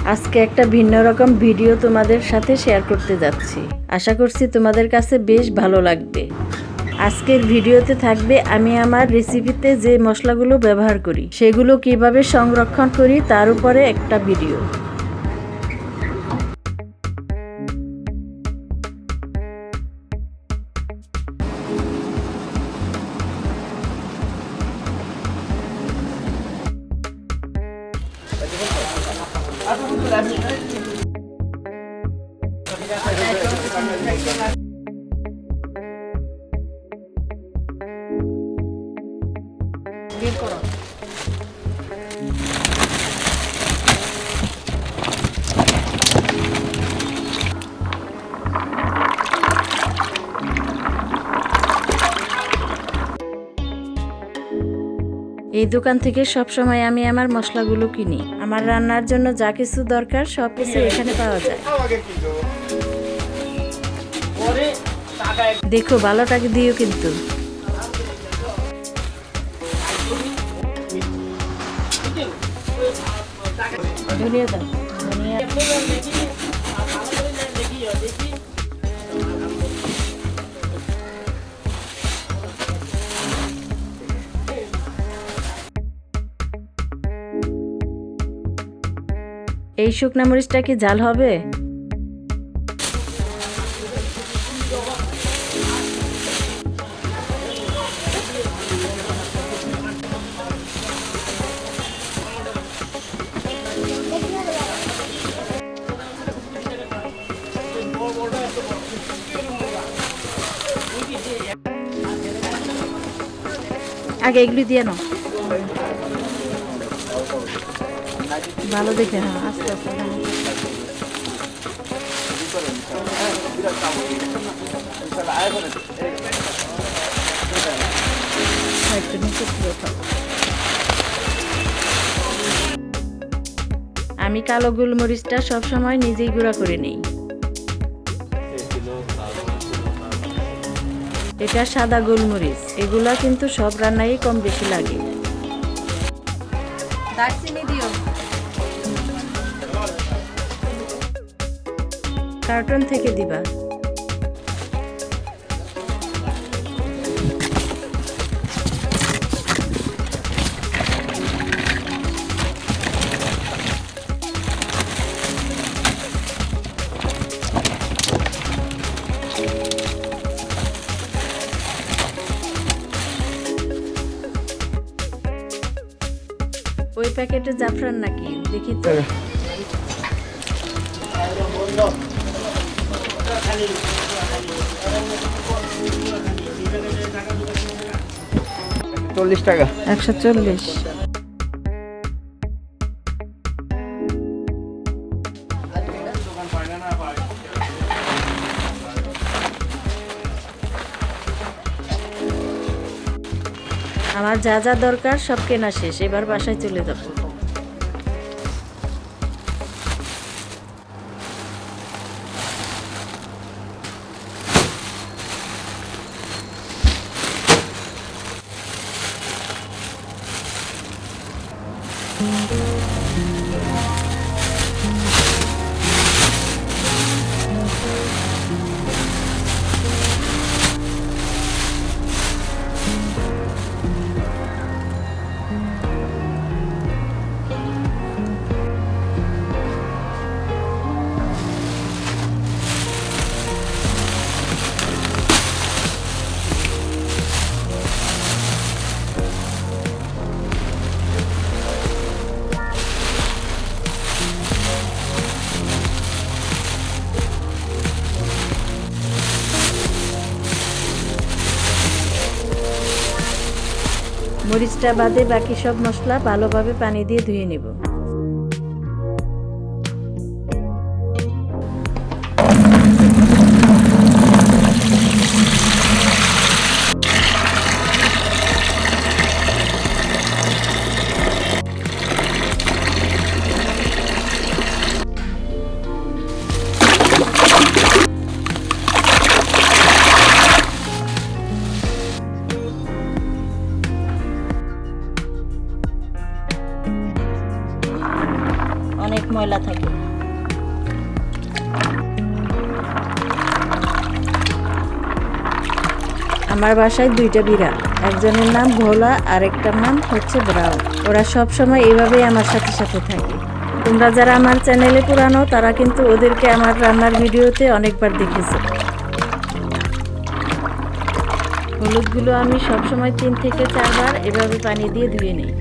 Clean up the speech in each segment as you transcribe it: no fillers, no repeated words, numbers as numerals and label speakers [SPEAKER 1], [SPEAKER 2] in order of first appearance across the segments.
[SPEAKER 1] আজকে একটা ভিন্ন রকম ভিডিও তোমাদের সাথে শেয়ার করতে যাচ্ছি। আশা করছি তোমাদের কাছে বেশ ভালো লাগবে। আজকের ভিডিওতে থাকবে আমি আমার রেসিপিতে যে মশলাগুলো ব্যবহার করি সেগুলো কিভাবে সংরক্ষণ করি তার উপরে একটা ভিডিও। এই দোকান থেকে সব সময় আমি আমার মশলাগুলো কিনি। আমার রান্নার জন্য যা কিছু দরকার সব কিছু এখানে পাওয়া যায়। দেখো ভালো টাকা দিও কিন্তু। ধনিয়া দাও, ধনিয়া। এই শুকনা মরিচটা কি ঝাল হবে? আগে এগুলি দিয়ে নাও, ভালো দেখে। হ্যাঁ, আস্তে আস্তে। আমি কালো গোলমরিচটা সবসময় নিজেই গুঁড়া করে নিই। এটা সাদা গোলমরিচ, এগুলা কিন্তু সব রান্নায় কম বেশি লাগে। দারচিনি দিও। কার্টন থেকে দিবা। ওই প্যাকেটে জাফরান নাকি দেখি তো।
[SPEAKER 2] 40 টাকা।
[SPEAKER 1] 140। আমার যা যা দরকার সব কেনা শেষ, এবার বাসায় চলে যাব। মরিচটা বাদে বাকি সব মশলা ভালোভাবে পানি দিয়ে ধুয়ে নেব। অনেক ময়লা থাকে। আমার বাসায় দুইটা বিড়াল, একজনের নাম ভোলা আর একটার নাম হচ্ছে ব্রাউন। ওরা সব সময় এইভাবেই আমার সাথে সাথে থাকে। তোমরা যারা আমার চ্যানেলে পুরানো তারা কিন্তু ওদেরকে আমার রান্নার ভিডিওতে অনেকবার দেখেছো। হলুদগুলো আমি সবসময় 3 থেকে 4 বার এভাবে পানি দিয়ে ধুয়ে নিই।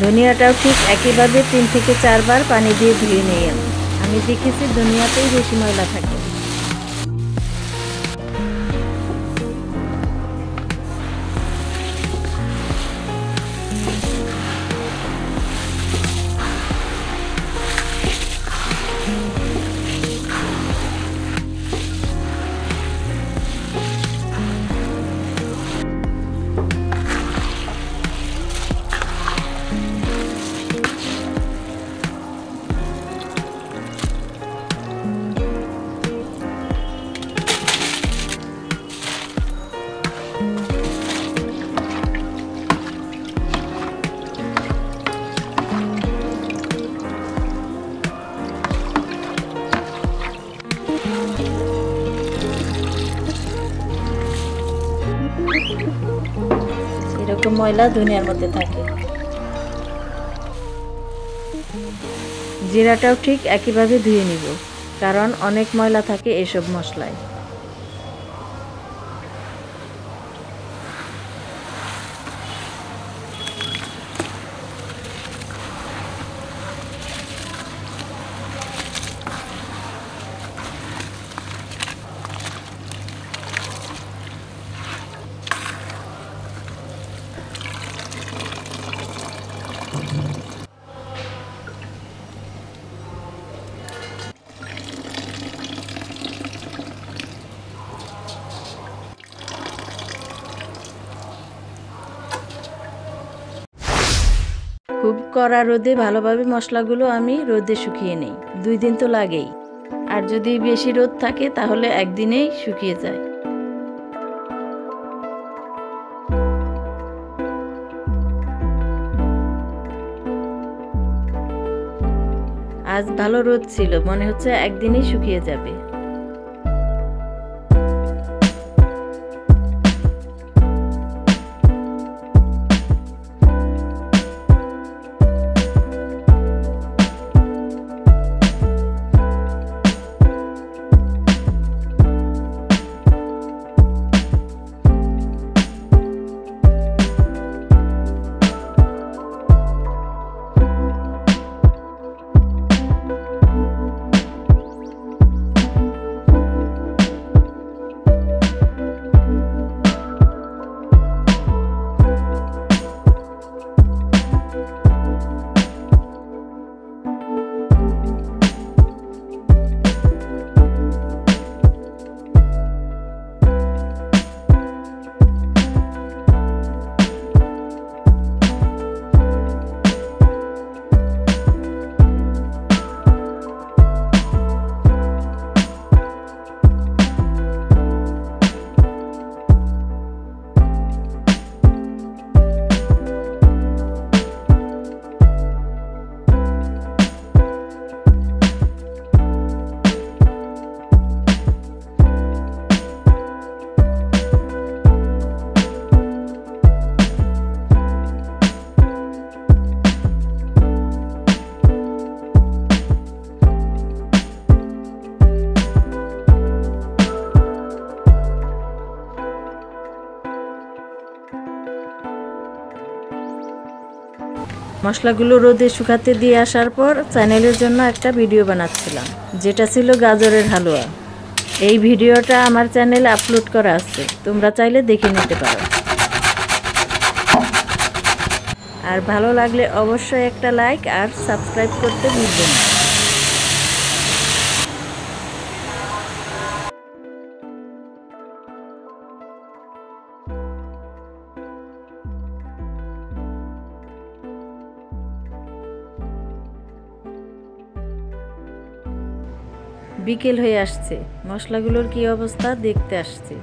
[SPEAKER 1] ধনিয়াটাও ঠিক একইভাবে 3 থেকে 4 বার পানি দিয়ে ধুয়ে নিই। আমি দেখেছি ধনিয়াতেই বেশি ময়লা থাকে। এরকম ময়লা ধনিয়ার মধ্যে থাকে। জিরাটাও ঠিক একইভাবে ধুয়ে নিব, কারণ অনেক ময়লা থাকে এসব মশলায়। খুব কড়া রোদে ভালোভাবে মশলাগুলো আমি রোদে শুকিয়ে নেই। 2 দিন তো লাগেই, আর যদি বেশি রোদ থাকে তাহলে একদিনেই শুকিয়ে যায়। আজ ভালো রোদ ছিল, মনে হচ্ছে একদিনেই শুকিয়ে যাবে। মশলাগুলো রোদে শুকাতে দিয়ে আসার পর চ্যানেলের জন্য একটা ভিডিও বানাচ্ছিলাম, যেটা ছিল গাজরের হালুয়া। এই ভিডিওটা আমার চ্যানেলে আপলোড করা আছে, তোমরা চাইলে দেখে নিতে পারো। আর ভালো লাগলে অবশ্যই একটা লাইক আর সাবস্ক্রাইব করতে ভুলবেন না। বিকেল হয়ে আসছে, মশলাগুলোর কি অবস্থা দেখতে আসছে।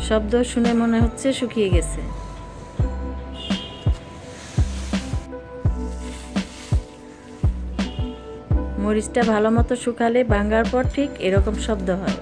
[SPEAKER 1] শব্দ শুনে মনে হচ্ছে শুকিয়ে গেছে। মরিচটা ভালো মতো শুকালে ভাঙার পর ঠিক এরকম শব্দ হয়।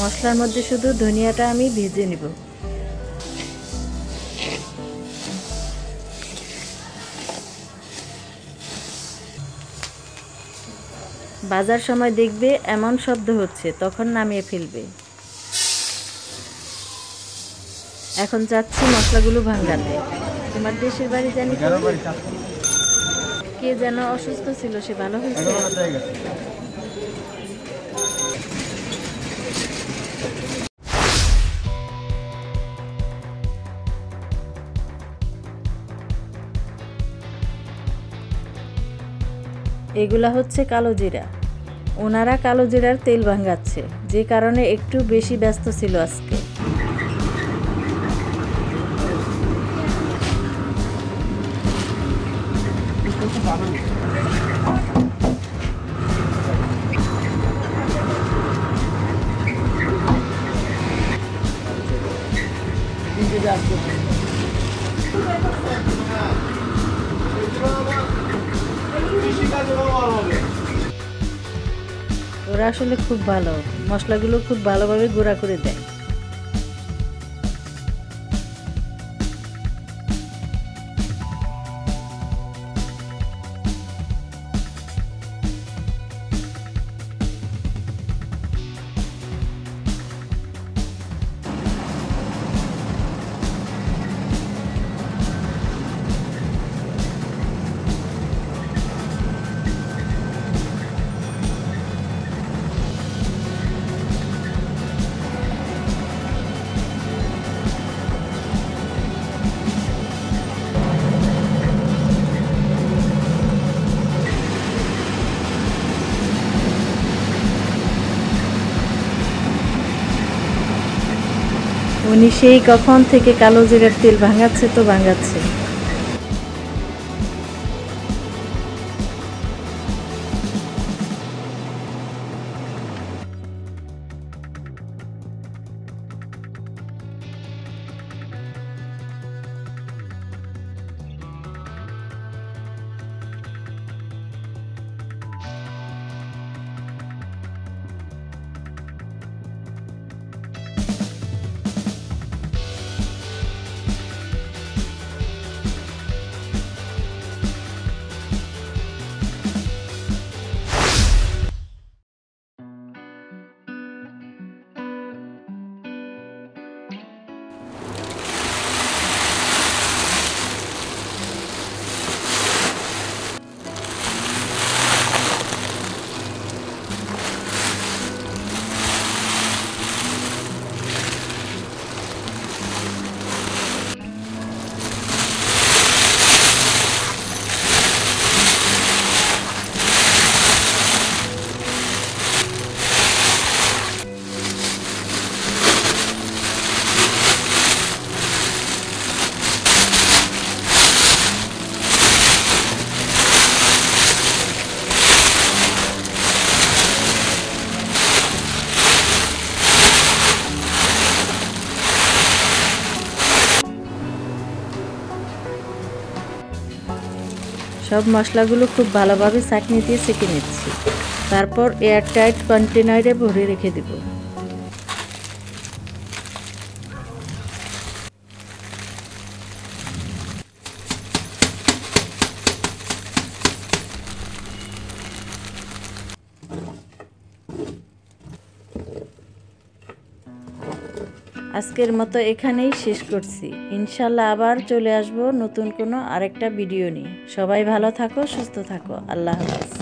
[SPEAKER 1] মশলার মধ্যে শুধু ধনিয়াটা আমি ভেজে নিব। ভাজার সময় দেখবে এমন শব্দ হচ্ছে, তখন নামিয়ে ফেলবে। এখন যাচ্ছি মশলাগুলো ভাঙাতে। তোমার দেশের বাড়ি জানি কে যেন অসুস্থ ছিল, সে ভালো হয়েছে? এগুলা হচ্ছে কালো জিরা। ওনারা কালো জিরার তেল ভাঙাচ্ছে, যে কারণে একটু বেশি ব্যস্ত ছিল আজকে। ওরা আসলে খুব ভালো, মশলাগুলো খুব ভালোভাবে গুঁড়া করে দেয়। উনি সেই কখন থেকে কালো জিরার তেল ভাঙাচ্ছে তো ভাঙাচ্ছে। সব মশলাগুলো খুব ভালোভাবে ছাঁকনি দিয়ে ছেঁকে নিচ্ছি। তারপর এয়ারটাইট কন্টেনারে ভরে রেখে দেব। আজকের মতো এখানেই শেষ করছি। ইনশাল্লাহ আবার চলে আসবো নতুন কোনো আরেকটা ভিডিও নিয়ে। সবাই ভালো থাকো, সুস্থ থাকো। আল্লাহ হাফেজ।